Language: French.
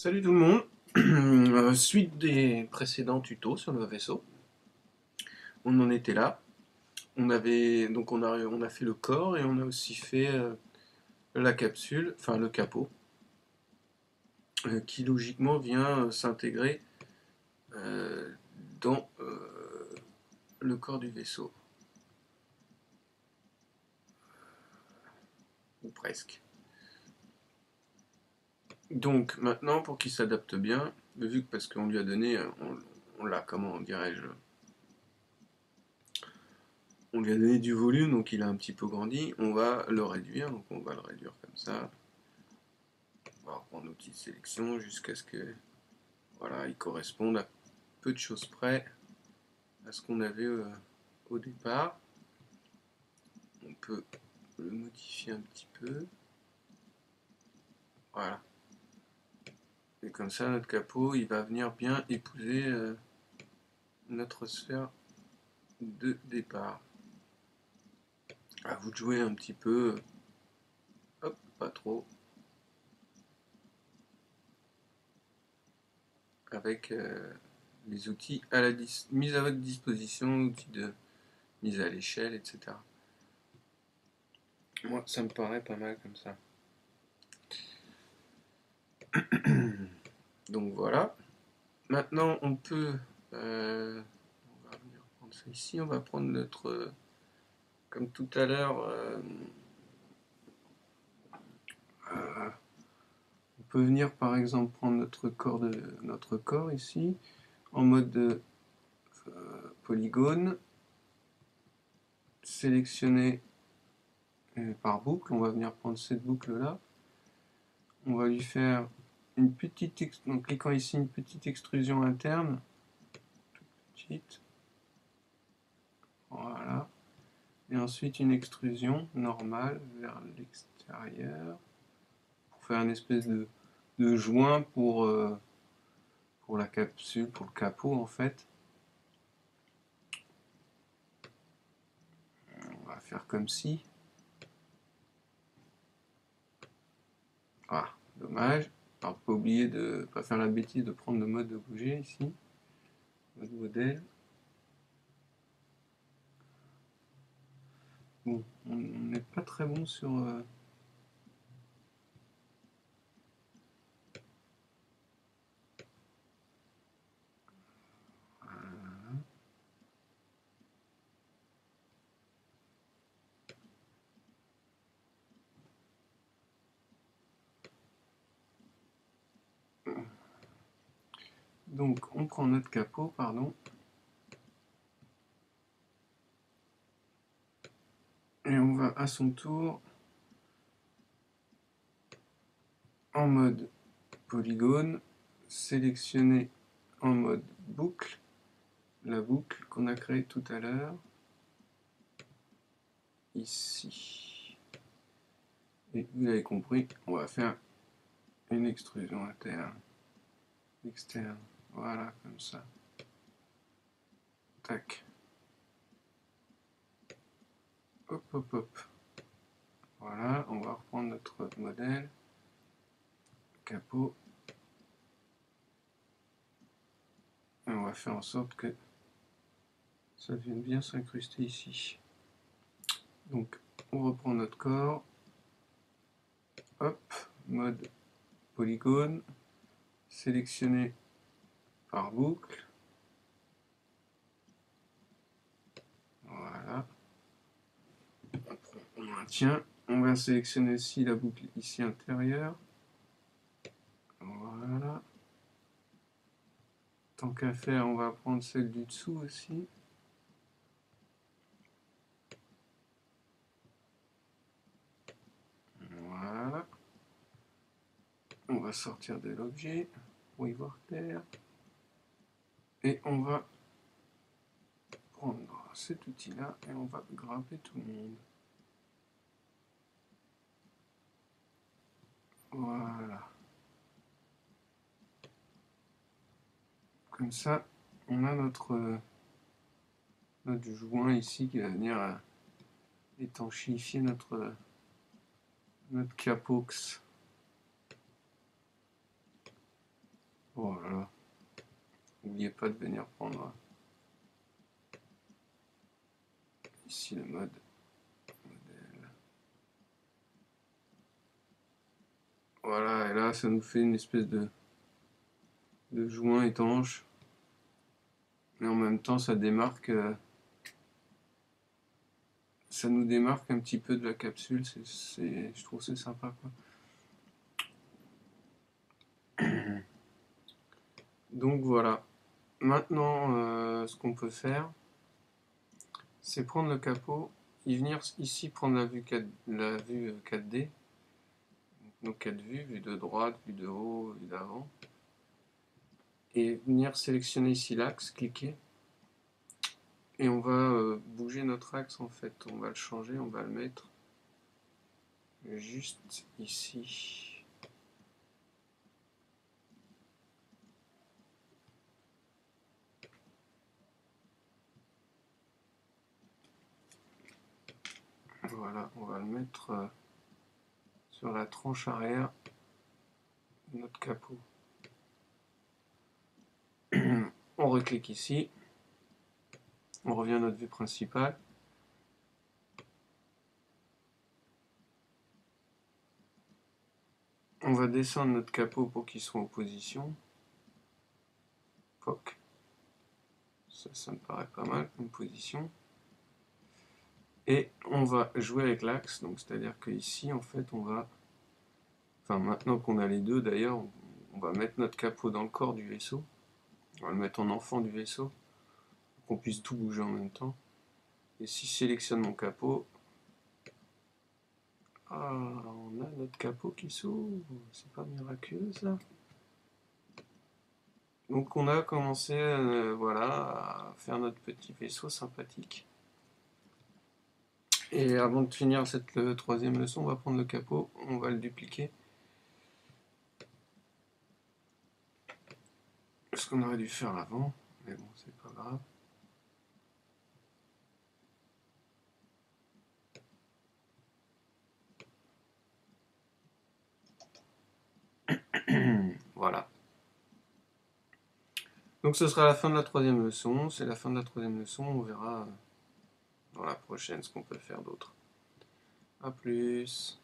Salut tout le monde. Suite des précédents tutos sur le vaisseau, on en était là. On a fait le corps et on a aussi fait la capsule, enfin le capot, qui logiquement vient s'intégrer euh, dans le corps du vaisseau, ou presque. Donc maintenant, pour qu'il s'adapte bien, vu que parce qu'on lui a donné, on l'a, comment dirais-je, on lui a donné du volume, donc il a un petit peu grandi, on va le réduire, donc on va le réduire comme ça. On va reprendre l'outil de sélection jusqu'à ce que voilà, il corresponde à peu de choses près à ce qu'on avait au départ. On peut le modifier un petit peu. Voilà. Et comme ça, notre capot, il va venir bien épouser notre sphère de départ. À vous de jouer un petit peu. Hop, pas trop. Avec les outils mis à votre disposition, outils de mise à l'échelle, etc. Moi, ça me paraît pas mal comme ça. Donc voilà. Maintenant, on peut. On va venir prendre ça ici. On va prendre notre. Comme tout à l'heure, euh, on peut venir par exemple prendre notre corps ici en mode polygone, sélectionner par boucle. On va venir prendre cette boucle là. On va lui faire une petite. En cliquant ici, une petite extrusion interne. Toute petite. Voilà. Et ensuite une extrusion normale vers l'extérieur pour faire une espèce de joint pour la capsule, pour le capot en fait. On va faire comme si. Ah, dommage. Alors pas oublier de pas faire la bêtise de prendre le mode objet ici, mode modèle. Bon, on n'est pas très bon sur donc on prend notre capot, pardon, et on va à son tour en mode polygone, sélectionner en mode boucle, la boucle qu'on a créée tout à l'heure, ici. Et vous avez compris, on va faire une extrusion interne, externe, voilà, comme ça. Tac. Hop, hop, hop. Voilà, on va reprendre notre modèle, capot, et on va faire en sorte que ça vienne bien s'incruster ici. Donc, on reprend notre corps, hop, mode polygone, sélectionné par boucle, voilà, on maintient, on va sélectionner aussi la boucle ici intérieure, voilà, tant qu'à faire, on va prendre celle du dessous aussi, voilà, on va sortir de l'objet pour y voir clair, et on va prendre cet outil là et on va grimper tout le monde. Voilà. Comme ça, on a notre joint ici qui va venir étanchéifier notre capox. Oh là là. N'oubliez pas de venir prendre ici le mode modèle. Voilà, et là ça nous fait une espèce de joint étanche. Mais en même temps ça démarque, ça nous démarque un petit peu de la capsule. Je trouve c'est sympa quoi. Donc voilà. Maintenant, ce qu'on peut faire, c'est prendre le capot, y venir ici prendre la vue 4D, donc 4 vues, vue de droite, vue de haut, vue d'avant, et venir sélectionner ici l'axe, cliquer, et on va bouger notre axe en fait, on va le changer, on va le mettre juste ici. Voilà, on va le mettre sur la tranche arrière de notre capot. On reclique ici, on revient à notre vue principale. On va descendre notre capot pour qu'il soit en position. Poc. Ça me paraît pas mal comme position. Et on va jouer avec l'axe, donc c'est-à-dire que ici en fait on va, enfin maintenant qu'on a les deux d'ailleurs, on va mettre notre capot dans le corps du vaisseau. On va le mettre en enfant du vaisseau, pour qu'on puisse tout bouger en même temps. Et si je sélectionne mon capot, on a notre capot qui s'ouvre, c'est pas miraculeux ça. Donc on a commencé voilà, à faire notre petit vaisseau sympathique. Et avant de finir cette troisième leçon, on va prendre le capot, on va le dupliquer. Ce qu'on aurait dû faire avant, mais bon, c'est pas grave. Voilà. Donc ce sera la fin de la troisième leçon. C'est la fin de la troisième leçon. On verra dans la prochaine ce qu'on peut faire d'autre. A plus.